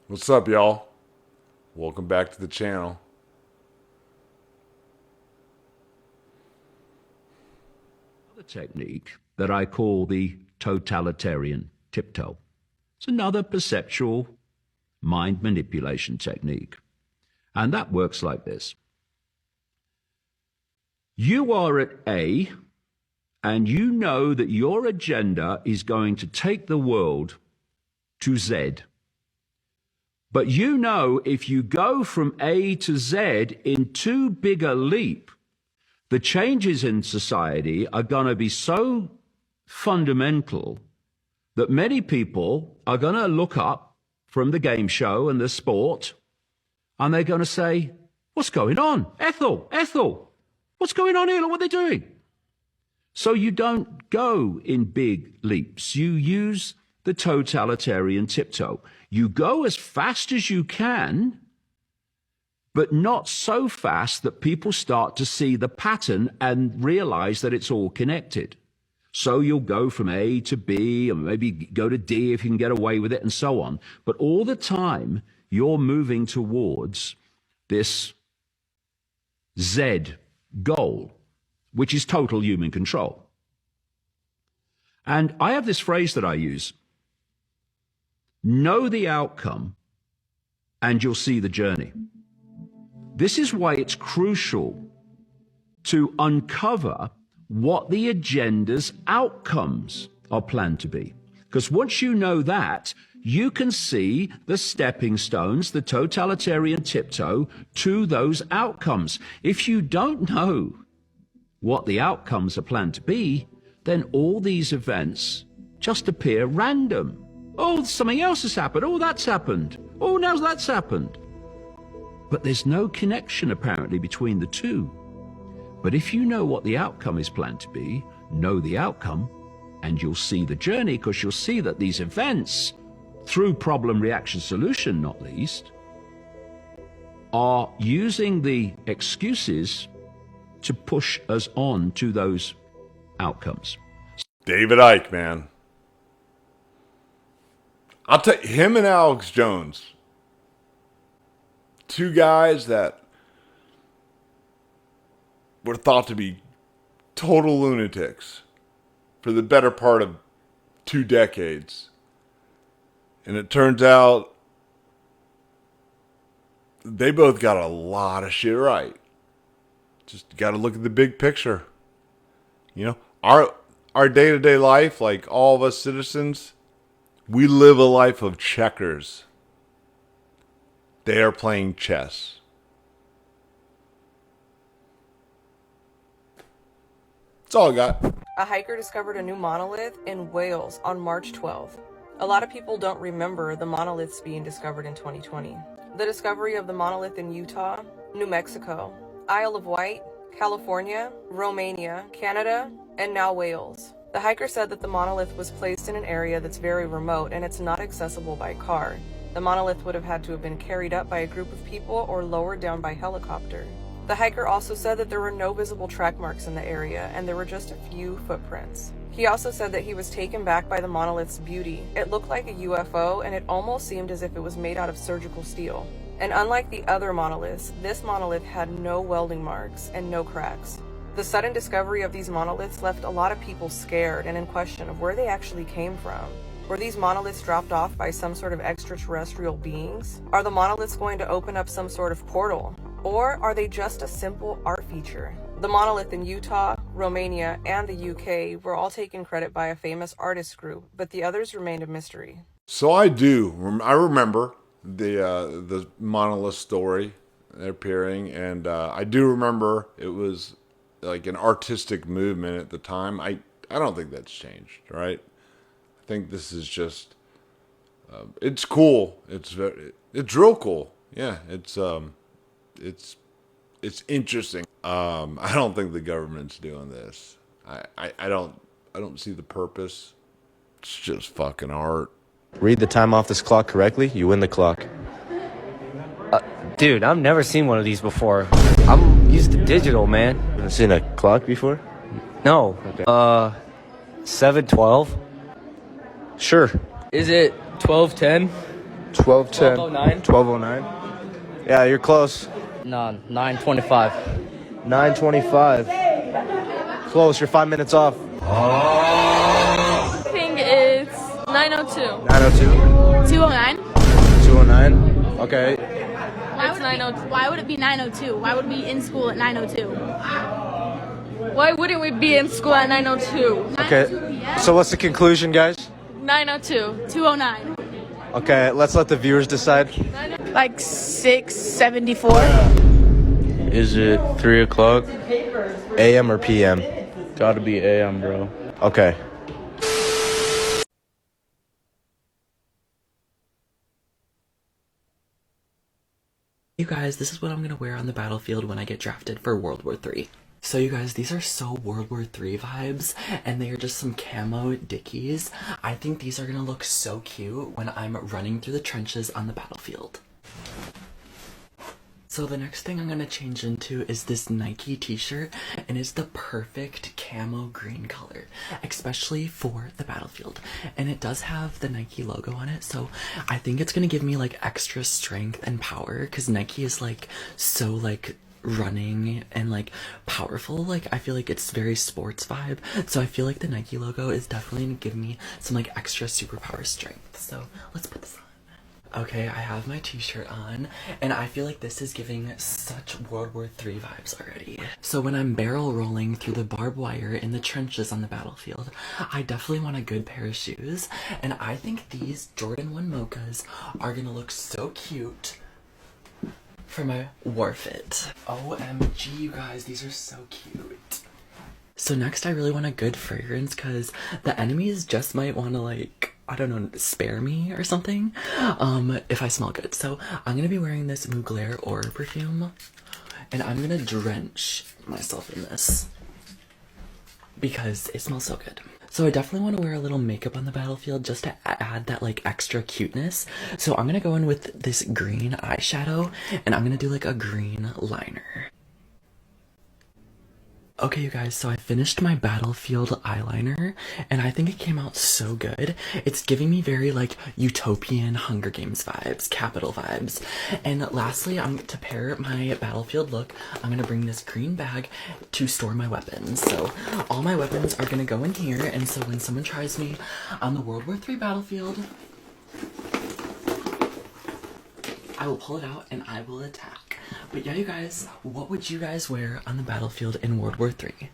What's up, y'all? Welcome back to the channel. Another technique that I call the totalitarian tiptoe. It's another perceptual mind manipulation technique. And that works like this. You are at A, and you know that your agenda is going to take the world to Z. But you know if you go from A to Z in too big a leap, the changes in society are going to be so fundamental that many people are going to look up from the game show and the sport, and they're going to say, what's going on? Ethel, what's going on here? Look what they're doing. So you don't go in big leaps. You use the totalitarian tiptoe. You go as fast as you can, but not so fast that people start to see the pattern and realize that it's all connected. So you'll go from A to B, and maybe go to D if you can get away with it, and so on. But all the time, you're moving towards this Z goal, which is total human control. And I have this phrase that I use: know the outcome, and you'll see the journey. This is why it's crucial to uncover what the agenda's outcomes are planned to be. Because once you know that, you can see the stepping stones, the totalitarian tiptoe to those outcomes. If you don't know what the outcomes are planned to be, then all these events just appear random. Oh, something else has happened. Oh, that's happened. Oh, now that's happened. But there's no connection apparently between the two. But if you know what the outcome is planned to be, know the outcome, and you'll see the journey, because you'll see that these events, through problem, reaction, solution not least, are using the excuses to push us on to those outcomes. David Icke, man. I'll tell you, him and Alex Jones, two guys that were thought to be total lunatics for the better part of 2 decades. And it turns out they both got a lot of shit right. Just got to look at the big picture. You know, our day-to-day life, like all of us citizens, we live a life of checkers. They are playing chess. That's all I got. A hiker discovered a new monolith in Wales on March 12th. A lot of people don't remember the monoliths being discovered in 2020. The discovery of the monolith in Utah, New Mexico, Isle of Wight, California, Romania, Canada, and now Wales. The hiker said that the monolith was placed in an area that's very remote and it's not accessible by car. The monolith would have had to have been carried up by a group of people or lowered down by helicopter. The hiker also said that there were no visible track marks in the area and there were just a few footprints. He also said that he was taken back by the monolith's beauty. It looked like a UFO and it almost seemed as if it was made out of surgical steel. And unlike the other monoliths, this monolith had no welding marks and no cracks. The sudden discovery of these monoliths left a lot of people scared and in question of where they actually came from. Were these monoliths dropped off by some sort of extraterrestrial beings? Are the monoliths going to open up some sort of portal? Or are they just a simple art feature? The monolith in Utah, Romania, and the UK were all taken credit by a famous artist group, but the others remained a mystery. So I remember the monolith story appearing, and I do remember it was like an artistic movement at the time. I don't think that's changed, right? I think this is just it's cool. It's real cool. Yeah, it's interesting. I don't think the government's doing this. I don't see the purpose. It's just fucking art. Read the time off this clock correctly, you win the clock. Dude, I've never seen one of these before. I'm used to digital, man. You haven't seen a clock before? No. Okay. 7:12. Sure. Is it 12:10? 12:10. 12:09? 12:09. Yeah, you're close. No, 9:25. 9:25. Close. You're 5 minutes off. I think it's 9:02. 9:02. 2:09. 2:09. Okay. It's 9:02. Why would it be 9:02? Why would we be in school at 9:02? Why wouldn't we be in school at 9:02? Okay. So what's the conclusion, guys? 9:02. 2:09. Okay, let's let the viewers decide. Like 6:74. Is it 3 o'clock? AM or PM? Gotta be AM, bro. Okay. You guys, this is what I'm gonna wear on the battlefield when I get drafted for World War III. So you guys, these are so World War III vibes, and they are just some camo dickies. I think these are gonna look so cute when I'm running through the trenches on the battlefield. So the next thing I'm gonna change into is this Nike t-shirt, and it's the perfect camo green color, especially for the battlefield. And it does have the Nike logo on it, so I think it's gonna give me like extra strength and power, because Nike is like so like running and like powerful. Like I feel like it's very sports vibe, so I feel like the Nike logo is definitely gonna give me some like extra superpower strength. So let's put this on. Okay, I have my t-shirt on, and I feel like this is giving such World War III vibes already. So when I'm barrel rolling through the barbed wire in the trenches on the battlefield, I definitely want a good pair of shoes, and I think these Jordan 1 Mochas are gonna look so cute for my war fit. OMG, you guys, these are so cute. So next, I really want a good fragrance, because the enemies just might want to, like, I don't know, spare me or something, if I smell good. So I'm gonna be wearing this Mugler Aura perfume, and I'm gonna drench myself in this because it smells so good. So I definitely want to wear a little makeup on the battlefield just to add that like extra cuteness. So I'm gonna go in with this green eyeshadow, and I'm gonna do like a green liner. Okay, you guys, so I finished my battlefield eyeliner, and I think it came out so good. It's giving me very, like, utopian Hunger Games vibes, Capital vibes. And lastly, to pair my battlefield look, I'm gonna bring this green bag to store my weapons. So all my weapons are gonna go in here, and so when someone tries me on the World War III battlefield, I will pull it out and I will attack. But yeah, you guys, what would you guys wear on the battlefield in World War III?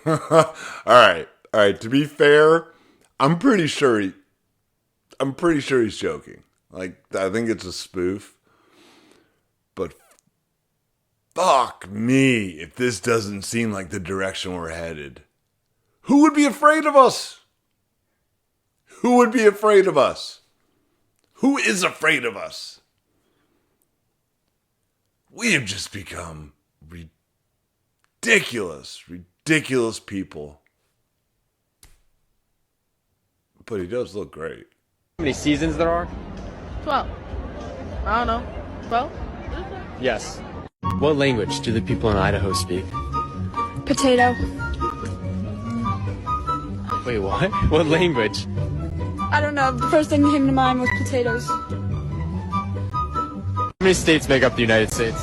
All right. To be fair, I'm pretty sure he's joking. Like, I think it's a spoof. But fuck me if this doesn't seem like the direction we're headed. Who would be afraid of us? Who would be afraid of us? Who is afraid of us? We have just become ridiculous people. But he does look great. How many seasons there are? 12. I don't know. 12? Yes. What language do the people in Idaho speak? Potato. Wait, what? What language? I don't know. The first thing that came to mind was potatoes. How many states make up the United States?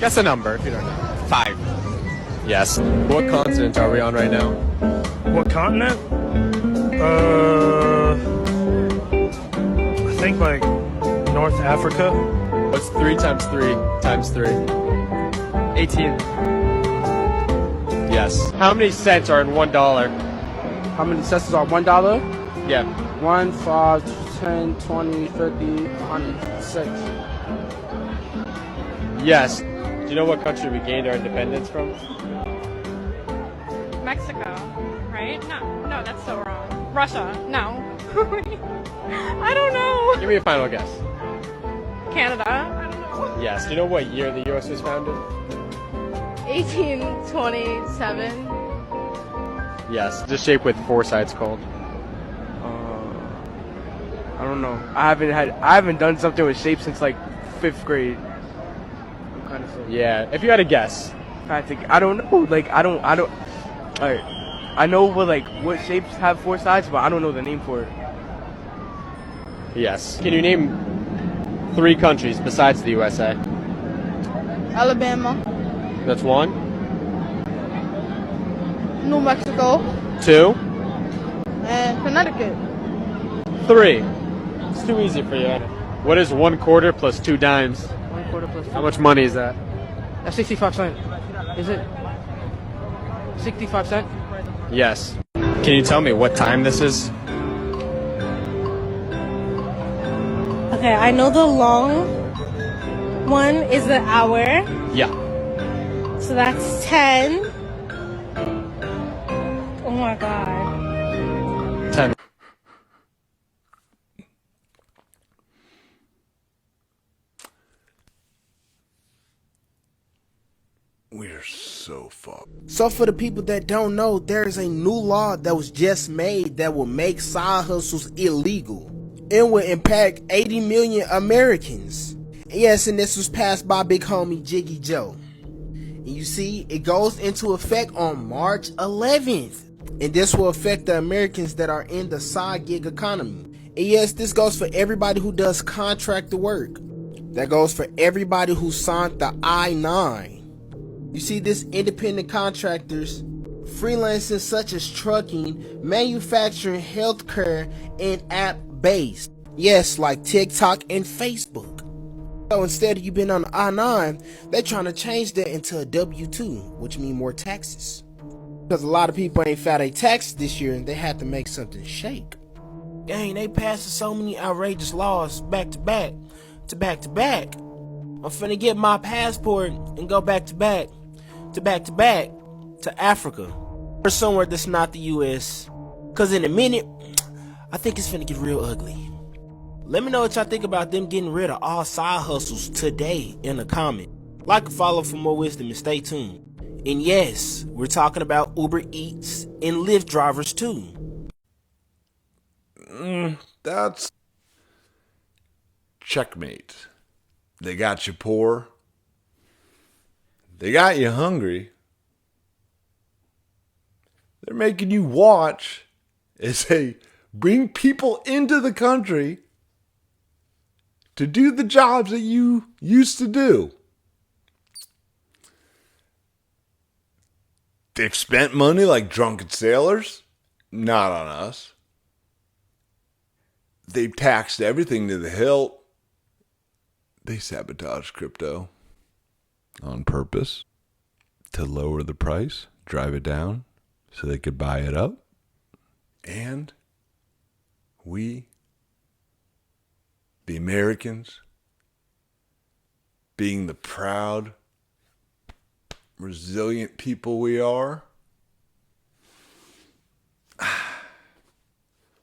Guess a number if you don't know. 5. Yes. What continent are we on right now? What continent? I think like North Africa. What's 3 times 3 times 3? 18. Yes. How many cents are in $1? How many cents are $1? Yeah. 1, 5, 10, 20, 50, 100, 6. Yes. Do you know what country we gained our independence from? Mexico, right? No, that's so wrong. Russia, no. I don't know. Give me a final guess. Canada, I don't know. Yes. Do you know what year the U.S. was founded? 1827. Yes. The shape with 4 sides called. I don't know. I haven't done something with shapes since like 5th grade. I'm kind of so. Yeah. If you had a guess. I think I don't know. Like I don't. Alright. I know what shapes have 4 sides, but I don't know the name for it. Yes. Can you name 3 countries besides the USA? Alabama, That's 1. New Mexico, 2. and Connecticut. 3. It's too easy for you. What is 1 quarter plus 2 dimes? 1 quarter plus. How much money is that? That's 65 cents. Is it? 65 cents? Yes. Can you tell me what time this is? Okay, I know the long one is the hour, Yeah. so that's 10. Oh my god. 10. We're so fucked. So for the people that don't know, there is a new law that was just made that will make side hustles illegal. It will impact 80 million Americans. Yes, and this was passed by big homie Jiggy Joe. And you see, it goes into effect on March 11th. And this will affect the Americans that are in the side gig economy. And yes, this goes for everybody who does contractor work. That goes for everybody who signed the I-9. You see, this independent contractors, freelancing such as trucking, manufacturing, healthcare, and app-based. Yes, like TikTok and Facebook. So instead of you being on the I-9, they're trying to change that into a W-2, which means more taxes. Because a lot of people ain't filed their taxes this year and they had to make something shake. Dang, they passing so many outrageous laws back to back to back to back. I'm finna get my passport and go back to back to back to back to Africa. Or somewhere that's not the US. Cause in a minute, I think it's finna get real ugly. Let me know what y'all think about them getting rid of all side hustles today in a comment. Like and follow for more wisdom and stay tuned. And yes, we're talking about Uber Eats and Lyft drivers too. That's checkmate. They got you poor. They got you hungry. They're making you watch as they bring people into the country to do the jobs that you used to do. They've spent money like drunken sailors. Not on us. They've taxed everything to the hilt. They sabotage crypto on purpose to lower the price, drive it down so they could buy it up. And we, the Americans, being the proud, resilient people we are,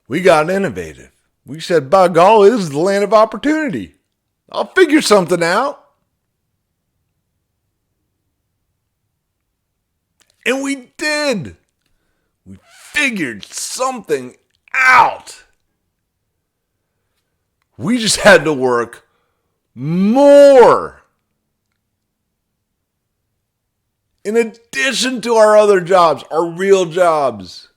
we got innovative. We said, by golly, this is the land of opportunity. I'll figure something out. And we did. We figured something out. We just had to work more. In addition to our other jobs, our real jobs.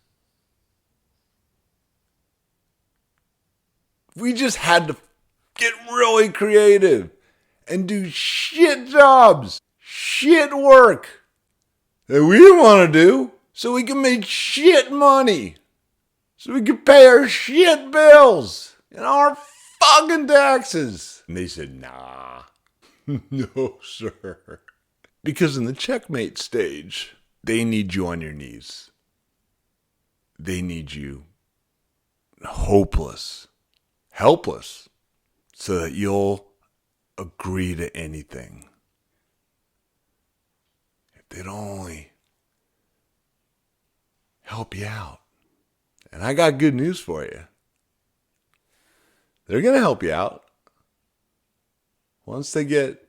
We just had to get really creative and do shit jobs, shit work that we didn't want to do so we can make shit money, so we can pay our shit bills and our fucking taxes. And they said, nah, no, sir. Because in the checkmate stage, they need you on your knees. They need you hopeless, helpless, so that you'll agree to anything. If they'd only help you out. And I got good news for you. They're going to help you out. Once they get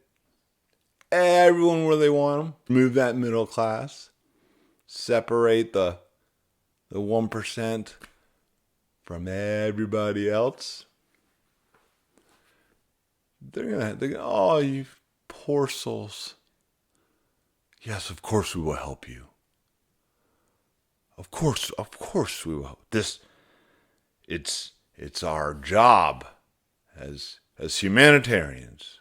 everyone where they want them, move that middle class, separate the 1% from everybody else. They're gonna, oh, you poor souls. Yes, of course we will help you. Of course we will. It's our job as humanitarians,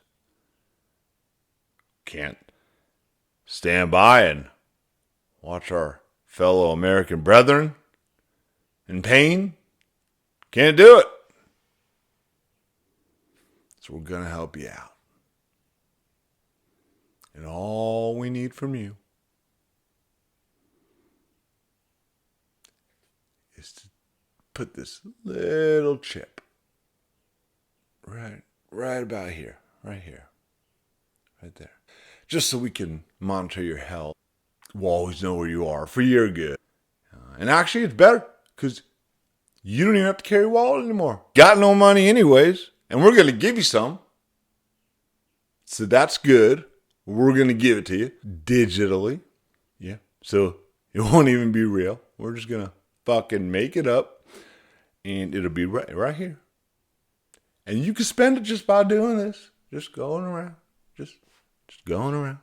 can't stand by and watch our fellow American brethren in pain. Can't do it. So we're going to help you out. And all we need from you is to put this little chip right about here, right there. Just so we can monitor your health. We'll always know where you are for your good. And actually, it's better because you don't even have to carry a wallet anymore. Got no money anyways, and we're going to give you some. So that's good. We're going to give it to you digitally. Yeah. So it won't even be real. We're just going to fucking make it up, and it'll be right here. And you can spend it just by doing this. Just going around. Just going around.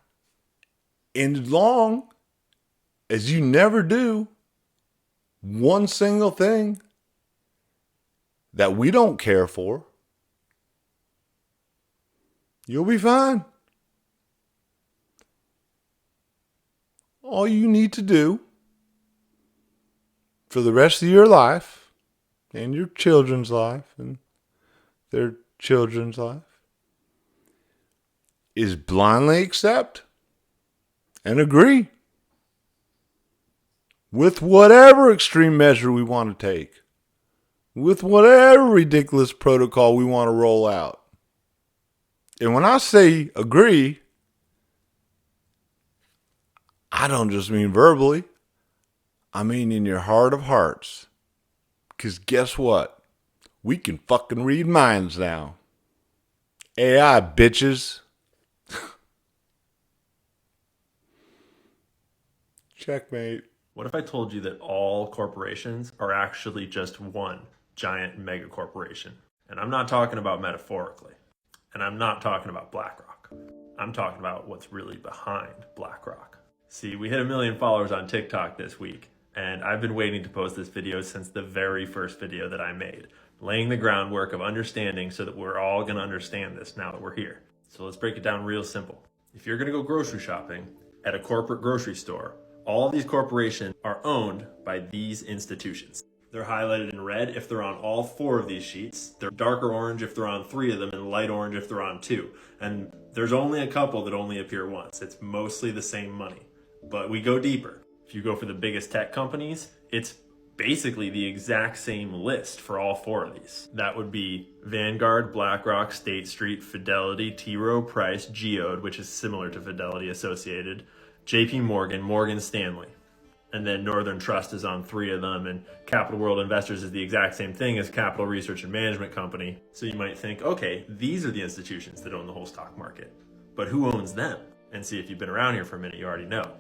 And as long as you never do one single thing that we don't care for, you'll be fine. All you need to do for the rest of your life and your children's life and their children's life is blindly accept and agree with whatever extreme measure we want to take, with whatever ridiculous protocol we want to roll out. And when I say agree, I don't just mean verbally. I mean in your heart of hearts. Because guess what? We can fucking read minds now. AI, bitches. Checkmate. What if I told you that all corporations are actually just one giant mega corporation? And I'm not talking about metaphorically. And I'm not talking about BlackRock. I'm talking about what's really behind BlackRock. See, we hit 1 million followers on TikTok this week, and I've been waiting to post this video since the very first video that I made, laying the groundwork of understanding so that we're all going to understand this now that we're here. So let's break it down real simple. If you're going to go grocery shopping at a corporate grocery store, all of these corporations are owned by these institutions. They're highlighted in red if they're on all 4 of these sheets. They're darker orange if they're on 3 of them, and light orange if they're on 2. And there's only a couple that only appear once. It's mostly the same money. But we go deeper. If you go for the biggest tech companies, it's basically the exact same list for all 4 of these. That would be Vanguard, BlackRock, State Street, Fidelity, T. Rowe Price, Geode, which is similar to Fidelity Associated, JP Morgan, Morgan Stanley. And then Northern Trust is on 3 of them, and Capital World Investors is the exact same thing as Capital Research and Management Company. So you might think, okay, these are the institutions that own the whole stock market. But who owns them? And see, if you've been around here for a minute, you already know.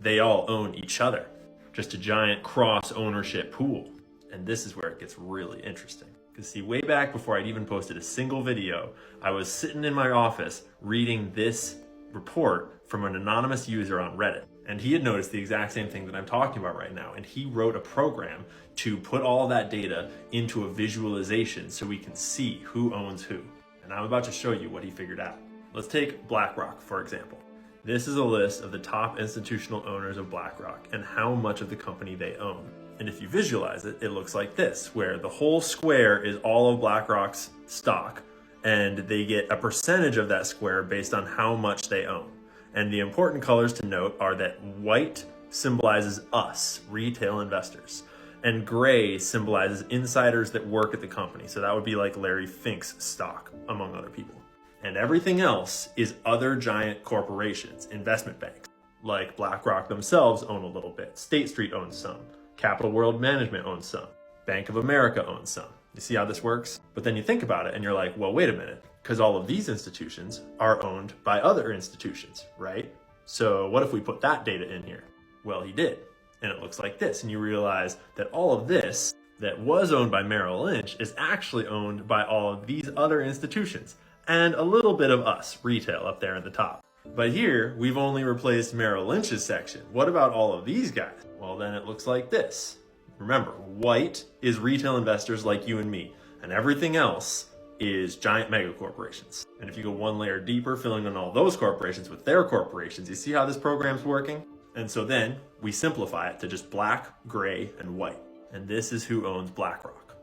They all own each other. Just a giant cross-ownership pool. And this is where it gets really interesting. Because see, way back before I'd even posted a single video, I was sitting in my office reading this report from an anonymous user on Reddit. And he had noticed the exact same thing that I'm talking about right now. And he wrote a program to put all that data into a visualization so we can see who owns who. And I'm about to show you what he figured out. Let's take BlackRock, for example. This is a list of the top institutional owners of BlackRock and how much of the company they own. And if you visualize it, it looks like this, where the whole square is all of BlackRock's stock, and they get a percentage of that square based on how much they own. And the important colors to note are that white symbolizes us, retail investors, and gray symbolizes insiders that work at the company. So that would be like Larry Fink's stock, among other people. And everything else is other giant corporations, investment banks, like BlackRock themselves own a little bit. State Street owns some. Capital World Management owns some. Bank of America owns some. You see how this works? But then you think about it and you're like, well, wait a minute, because all of these institutions are owned by other institutions, right? So what if we put that data in here? Well, he did. And it looks like this. And you realize that all of this that was owned by Merrill Lynch is actually owned by all of these other institutions. And a little bit of us, retail, up there at the top. But here, we've only replaced Merrill Lynch's section. What about all of these guys? Well, then it looks like this. Remember, white is retail investors like you and me, and everything else is giant mega corporations. And if you go one layer deeper, filling in all those corporations with their corporations, you see how this program's working? And so then we simplify it to just black, gray, and white. And this is who owns BlackRock.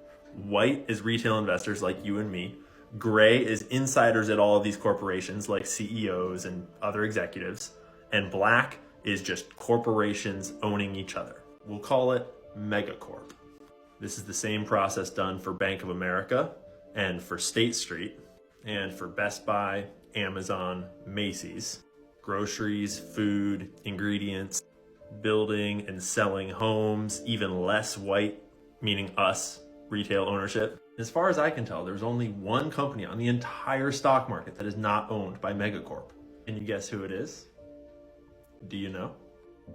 White is retail investors like you and me. Gray is insiders at all of these corporations like CEOs and other executives. And black is just corporations owning each other. We'll call it megacorp. This is the same process done for Bank of America and for State Street and for Best Buy, Amazon, Macy's. Groceries, food, ingredients, building and selling homes, even less white, meaning us, retail ownership. As far as I can tell, there's only one company on the entire stock market that is not owned by megacorp. Can you guess who it is? Do you know?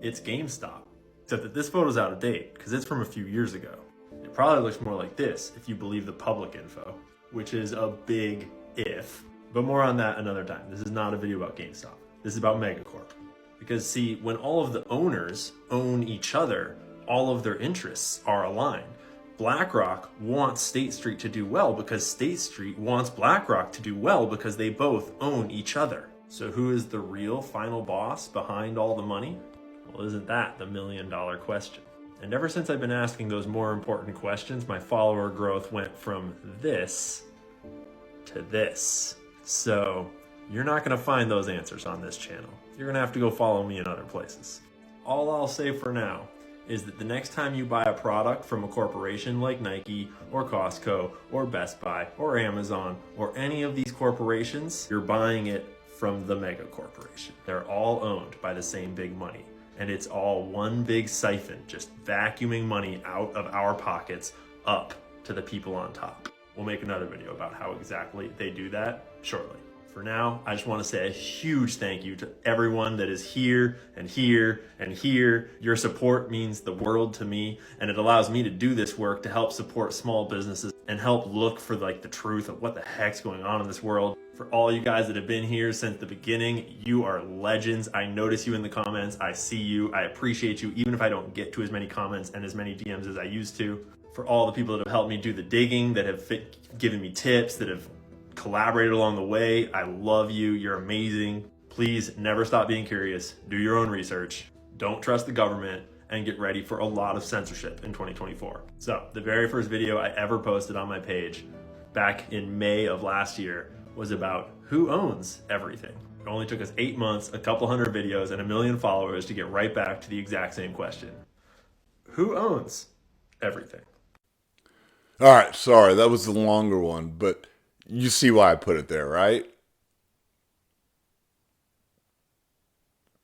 It's GameStop. Except that this photo's out of date because it's from a few years ago. It probably looks more like this if you believe the public info, which is a big if. But more on that another time. This is not a video about GameStop. This is about megacorp. Because see, when all of the owners own each other, all of their interests are aligned. BlackRock wants State Street to do well because State Street wants BlackRock to do well because they both own each other. So who is the real final boss behind all the money? Well, isn't that the million-dollar question? And ever since I've been asking those more important questions, my follower growth went from this to this. So you're not going to find those answers on this channel. You're going to have to go follow me in other places. All I'll say for now is that the next time you buy a product from a corporation like Nike or Costco or Best Buy or Amazon or any of these corporations, you're buying it from the mega corporation. They're all owned by the same big money. And it's all one big siphon, just vacuuming money out of our pockets up to the people on top. We'll make another video about how exactly they do that shortly. For now, I just want to say a huge thank you to everyone that is here and here and here. Your support means the world to me, and it allows me to do this work to help support small businesses and help look for like the truth of what the heck's going on in this world. For all you guys that have been here since the beginning, you are legends. I notice you in the comments. I see you. I appreciate you, even if I don't get to as many comments and as many DMs as I used to. For all the people that have helped me do the digging, that have given me tips, that have collaborated along the way, I love you. You're amazing. Please never stop being curious. Do your own research. Don't trust the government, and get ready for a lot of censorship in 2024. So the very first video I ever posted on my page back in May of last year was about who owns everything. It only took us 8 months, a couple hundred videos, and 1 million followers to get right back to the exact same question. Who owns everything? All right, sorry, that was the longer one, but you see why I put it there, right?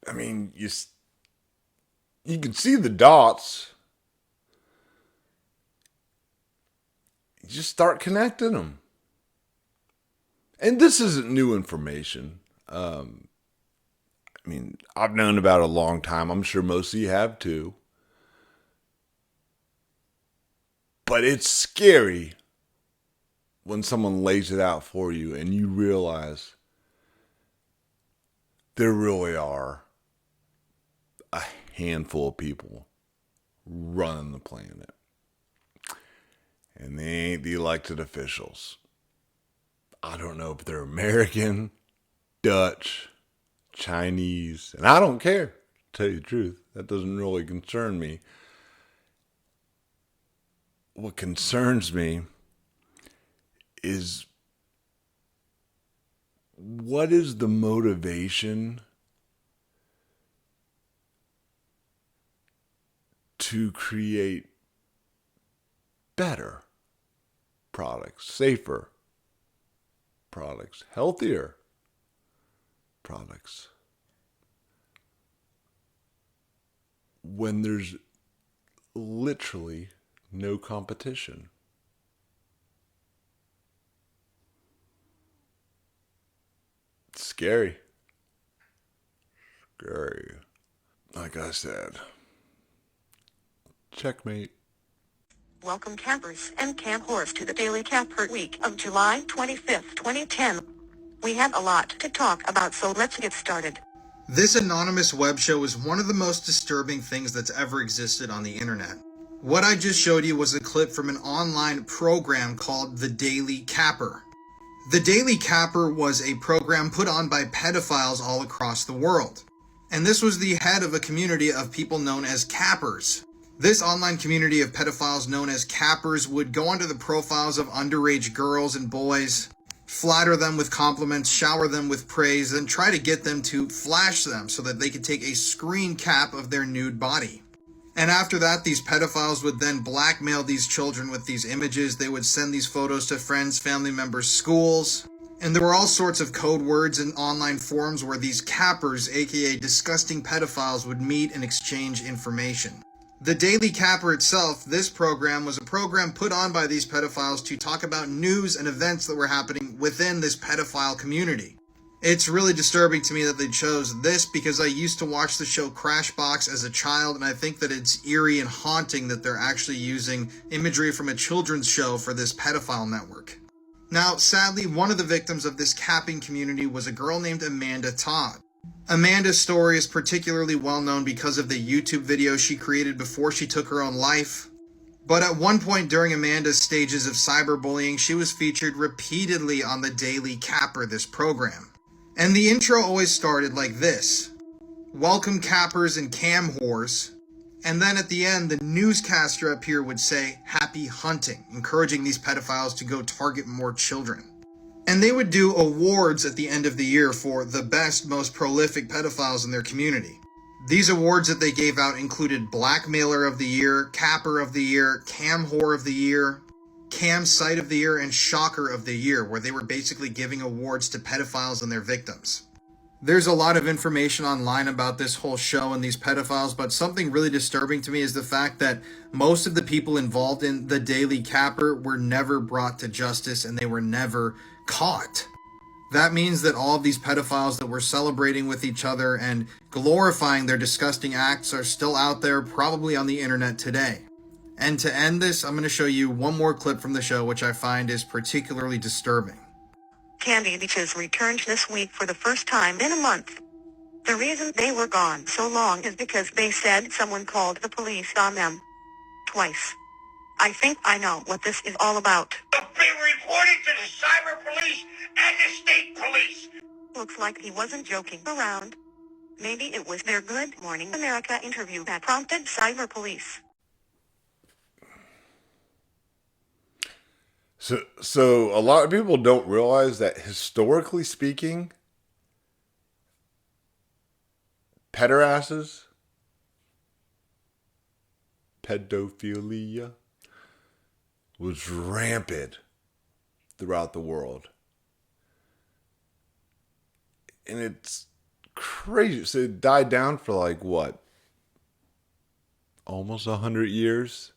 I mean, you can see the dots. You just start connecting them. And this isn't new information. I mean, I've known about it a long time. I'm sure most of you have too. But it's scary when someone lays it out for you and you realize there really are a handful of people running the planet. And they ain't the elected officials. I don't know if they're American, Dutch, Chinese, and I don't care, to tell you the truth. That doesn't really concern me. What concerns me is what is the motivation to create better products, safer products, healthier products, when there's literally no competition? It's scary. Scary. Like I said, checkmate. Welcome campers and camp whores to the Daily Camper Week of July 25th, 2010. We have a lot to talk about, so let's get started. This anonymous web show is one of the most disturbing things that's ever existed on the internet. What I just showed you was a clip from an online program called The Daily Capper. The Daily Capper was a program put on by pedophiles all across the world. And this was the head of a community of people known as cappers. This online community of pedophiles known as cappers would go onto the profiles of underage girls and boys, flatter them with compliments, shower them with praise, and try to get them to flash them so that they could take a screen cap of their nude body. And after that, these pedophiles would then blackmail these children with these images. They would send these photos to friends, family members, schools. And there were all sorts of code words and online forums where these cappers, aka disgusting pedophiles, would meet and exchange information. The Daily Capper itself, this program, was a program put on by these pedophiles to talk about news and events that were happening within this pedophile community. It's really disturbing to me that they chose this because I used to watch the show Crashbox as a child, and I think that it's eerie and haunting that they're actually using imagery from a children's show for this pedophile network. Now, sadly, one of the victims of this capping community was a girl named Amanda Todd. Amanda's story is particularly well known because of the YouTube video she created before she took her own life. But at one point during Amanda's stages of cyberbullying, she was featured repeatedly on the Daily Capper, this program. And the intro always started like this: "Welcome cappers and cam whores." And then at the end, the newscaster up here would say, "Happy hunting," encouraging these pedophiles to go target more children. And they would do awards at the end of the year for the best, most prolific pedophiles in their community. These awards that they gave out included Blackmailer of the Year, Capper of the Year, Cam Whore of the Year, Cam Site of the Year, and Shocker of the Year, where they were basically giving awards to pedophiles and their victims. There's a lot of information online about this whole show and these pedophiles, but something really disturbing to me is the fact that most of the people involved in the Daily Capper were never brought to justice and they were never caught. That means that all of these pedophiles that were celebrating with each other and glorifying their disgusting acts are still out there, probably on the internet today. And to end this, I'm going to show you one more clip from the show, which I find is particularly disturbing. Candy Beaches returned this week for the first time in a month. The reason they were gone so long is because they said someone called the police on them. Twice. I think I know what this is all about. Being reported to the cyber police and the state police. Looks like he wasn't joking around. Maybe it was their Good Morning America interview that prompted cyber police. So a lot of people don't realize that historically speaking, pedophilia was rampant throughout the world. And it's crazy. So it died down for like what? Almost 100 years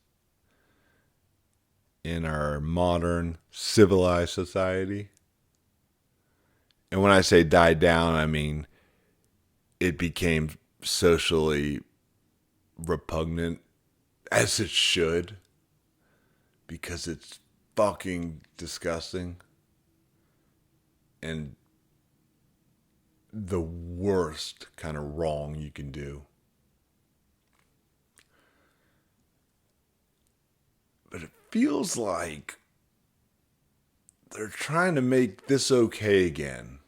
in our modern civilized society. And when I say died down, I mean it became socially repugnant, as it should, because it's fucking disgusting and the worst kind of wrong you can do. But it feels like they're trying to make this okay again.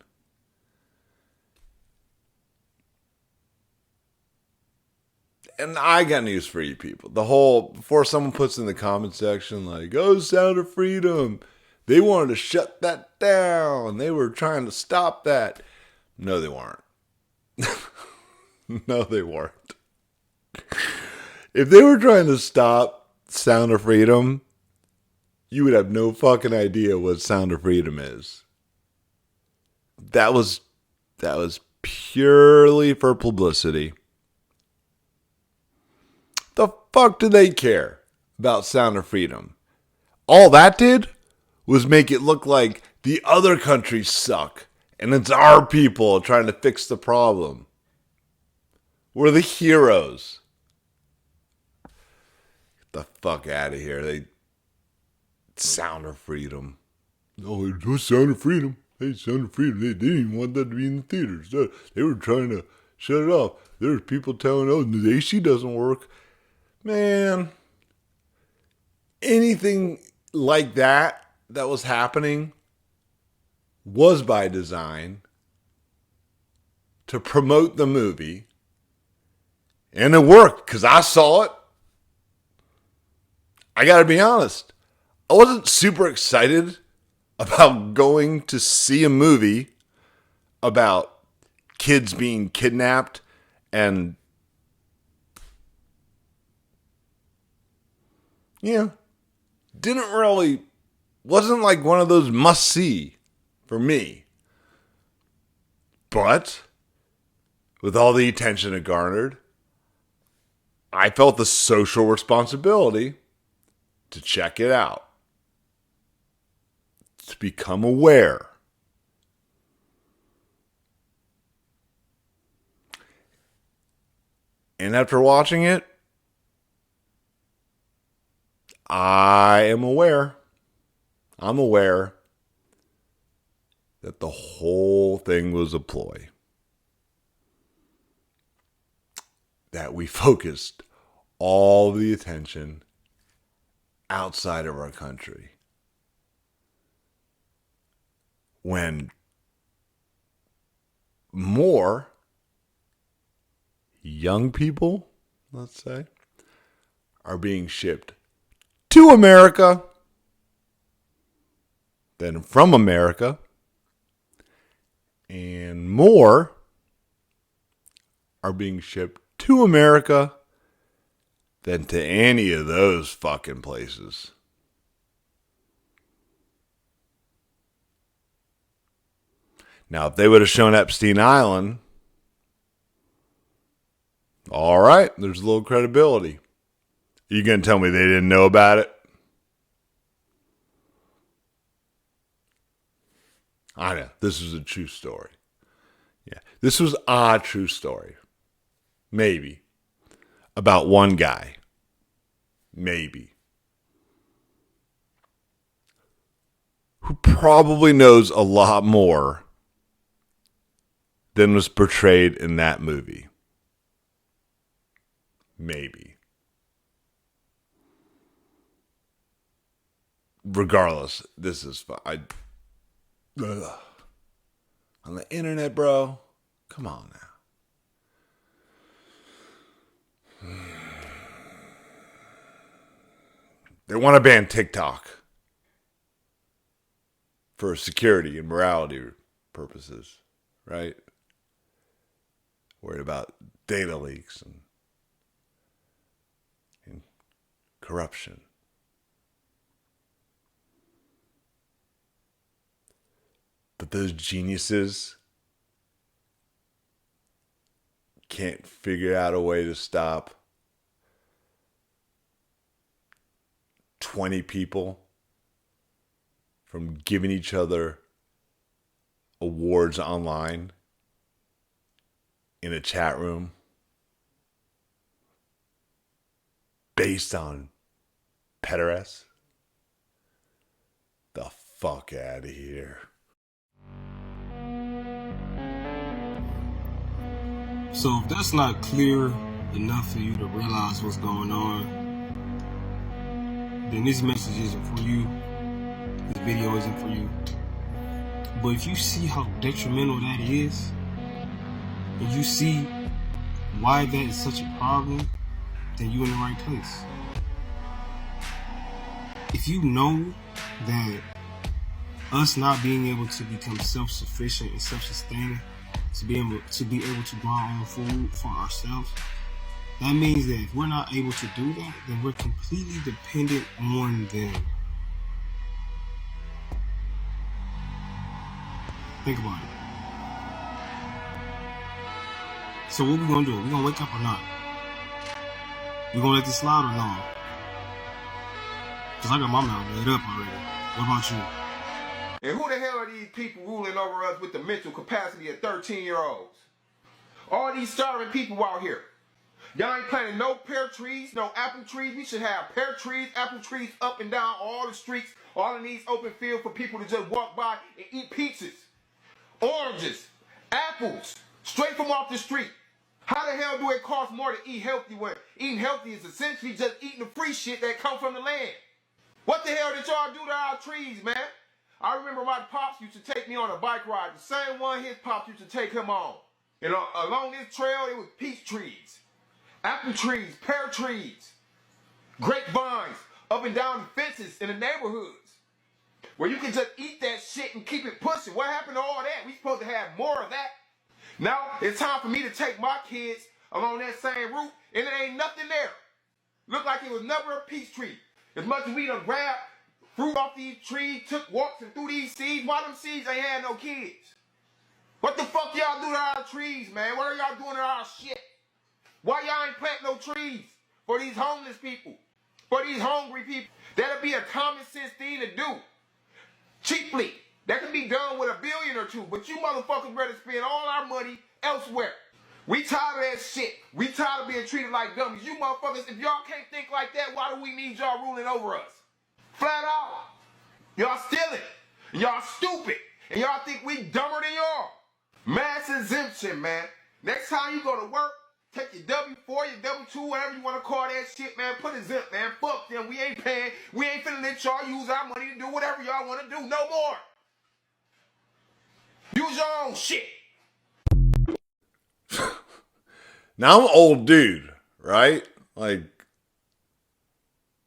And I got news for you people. The whole, before someone puts in the comment section like, oh, Sound of Freedom, they wanted to shut that down. They were trying to stop that. No, they weren't. No, they weren't. If they were trying to stop Sound of Freedom, you would have no fucking idea what Sound of Freedom is. That was purely for publicity. The fuck do they care about Sound of Freedom? All that did was make it look like the other countries suck and it's our people trying to fix the problem. We're the heroes. Get the fuck out of here. Sound of Freedom. No, it was Sound of Freedom. Hey, Sound of Freedom. They didn't even want that to be in the theaters. They were trying to shut it off. There's people telling, oh, the AC doesn't work. Man, anything like that was happening was by design to promote the movie. And it worked because I saw it. I got to be honest. I wasn't super excited about going to see a movie about kids being kidnapped and, wasn't like one of those must see for me. But with all the attention it garnered, I felt the social responsibility to check it out, to become aware. And after watching it, I am aware. I'm aware that the whole thing was a ploy. That we focused all the attention outside of our country. When more young people, let's say, are being shipped to America than from America, and more are being shipped to America than to any of those fucking places. Now, if they would have shown Epstein Island, all right, there's a little credibility. You gonna tell me they didn't know about it? I know, this is a true story. Yeah, this was a true story. Maybe. About one guy. Maybe. Who probably knows a lot more than was portrayed in that movie. Maybe. Regardless, this is fine. On the internet, bro. Come on now. They want to ban TikTok for security and morality purposes, right? Worried about data leaks and corruption. But those geniuses can't figure out a way to stop 20 people from giving each other awards online in a chat room based on pederast. The fuck out of here. So if that's not clear enough for you to realize what's going on, then this message isn't for you. This video isn't for you. But if you see how detrimental that is, and you see why that is such a problem, then you're in the right place. If you know that us not being able to become self-sufficient and self-sustaining, to be able to grow our own food for ourselves, that means that if we're not able to do that, then we're completely dependent on them. Think about it. So what we gonna do? We gonna wake up or not? We gonna let this slide or no? Cause I got my mouth made up already. What about you? And who the hell are these people ruling over us with the mental capacity of 13-year-olds? All these starving people out here. Y'all ain't planting no pear trees, no apple trees. We should have pear trees, apple trees up and down all the streets, all in these open fields for people to just walk by and eat peaches, oranges, apples, straight from off the street. How the hell do it cost more to eat healthy when eating healthy is essentially just eating the free shit that come from the land? What the hell did y'all do to our trees, man? I remember my pops used to take me on a bike ride, the same one his pops used to take him on. And along this trail, it was peach trees, apple trees, pear trees, grapevines, up and down the fences in the neighborhoods, where you can just eat that shit and keep it pushing. What happened to all that? We supposed to have more of that. Now it's time for me to take my kids along that same route, and there ain't nothing there. Looked like it was never a peach tree. As much as we done grabbed fruit off these trees, took walks and threw these seeds, why them seeds ain't had no kids? What the fuck y'all do to our trees, man? What are y'all doing to our shit? Why y'all ain't plant no trees for these homeless people, for these hungry people? That'll be a common sense thing to do. Cheaply. That can be done with $1 billion or $2, but you motherfuckers better spend all our money elsewhere. We tired of that shit. We tired of being treated like dummies. You motherfuckers, if y'all can't think like that, why do we need y'all ruling over us? Flat out. Y'all stealing. Y'all stupid. And y'all think we dumber than y'all. Mass exemption, man. Next time you go to work, take your W-4, your W-2, whatever you want to call that shit, man. Put exempt, man. Fuck them. We ain't paying. We ain't finna let y'all use our money to do whatever y'all want to do. No more. Use your own shit. Now I'm an old dude, right? Like,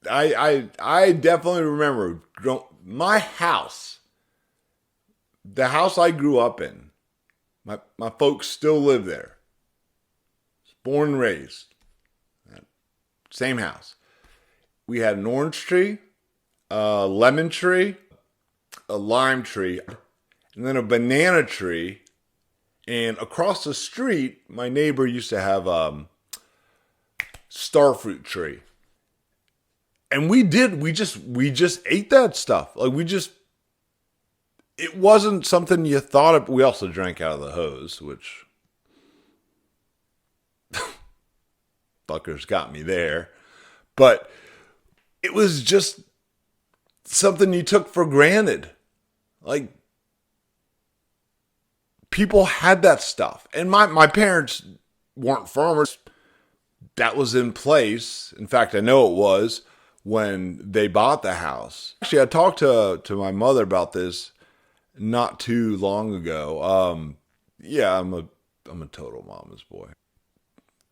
I definitely remember my house, the house I grew up in. My folks still live there. Born and raised. Same house. We had an orange tree, a lemon tree, a lime tree, and then a banana tree. And across the street, my neighbor used to have a starfruit tree. And we just ate that stuff. Like it wasn't something you thought of. We also drank out of the hose, which fuckers got me there. But it was just something you took for granted. Like, people had that stuff. And my parents weren't farmers. That was in place. In fact, I know it was when they bought the house. Actually, I talked to my mother about this not too long ago. Yeah, I'm a total mama's boy.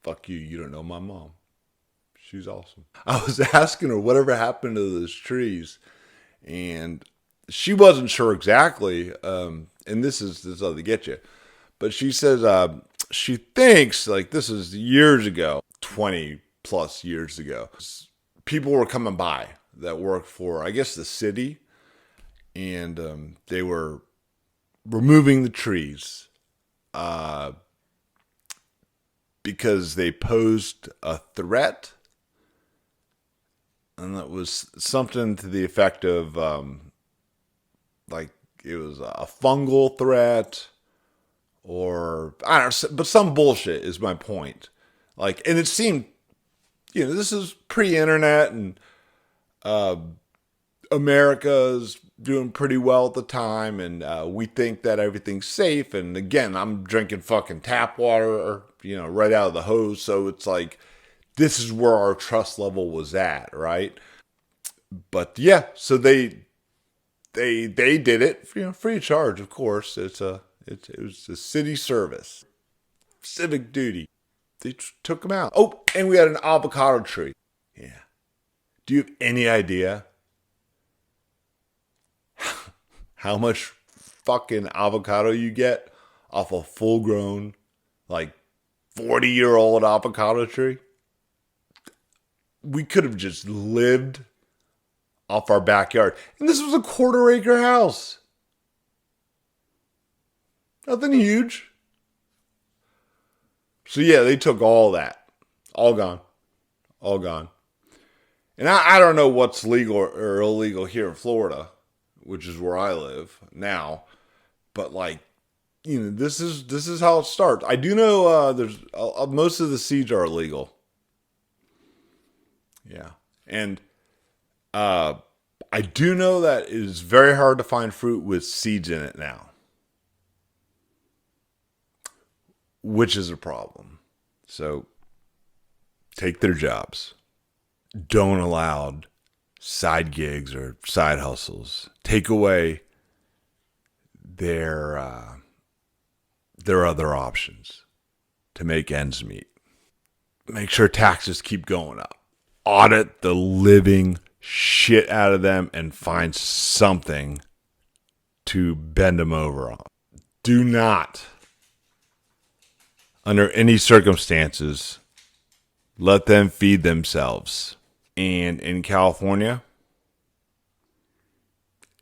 Fuck you, you don't know my mom. She's awesome. I was asking her whatever happened to those trees, and she wasn't sure exactly. And this is how they get you. But she says she thinks, like, this is years ago, 20 plus years ago. People were coming by that worked for, I guess, the city. And they were removing the trees because they posed a threat. And that was something to the effect of, like, it was a fungal threat, or I don't know, but some bullshit is my point. Like, and it seemed, this is pre-internet, and America's doing pretty well at the time, and we think that everything's safe. And again, I'm drinking fucking tap water, right out of the hose. So it's like, this is where our trust level was at, right? But yeah, so they did it, free of charge, of course. It was a city service, civic duty. They took them out. Oh, and we had an avocado tree. Yeah. Do you have any idea how much fucking avocado you get off a full-grown, like, 40-year-old avocado tree? We could have just lived off our backyard. And this was a 1/4-acre house. Nothing huge. So yeah, they took all that. All gone. All gone. And I don't know what's legal or illegal here in Florida, which is where I live now. But like, this is how it starts. I do know there's most of the seeds are illegal. Yeah. And I do know that it is very hard to find fruit with seeds in it now, which is a problem. So take their jobs. Don't allow side gigs or side hustles. Take away their other options to make ends meet. Make sure taxes keep going up. Audit the living shit out of them and find something to bend them over on. Do not, under any circumstances, let them feed themselves. And in California,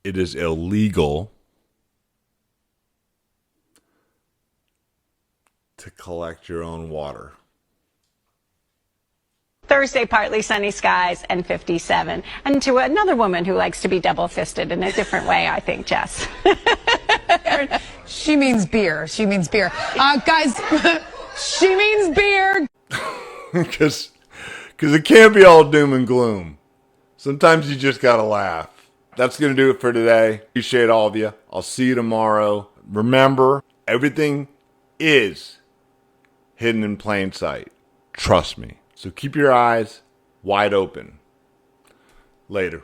it is illegal to collect your own water. Thursday, partly sunny skies and 57. And to another woman who likes to be double-fisted in a different way, I think, Jess. She means beer. She means beer. Guys, she means beer. Because it can't be all doom and gloom. Sometimes you just got to laugh. That's going to do it for today. Appreciate all of you. I'll see you tomorrow. Remember, everything is hidden in plain sight. Trust me. So keep your eyes wide open. Later.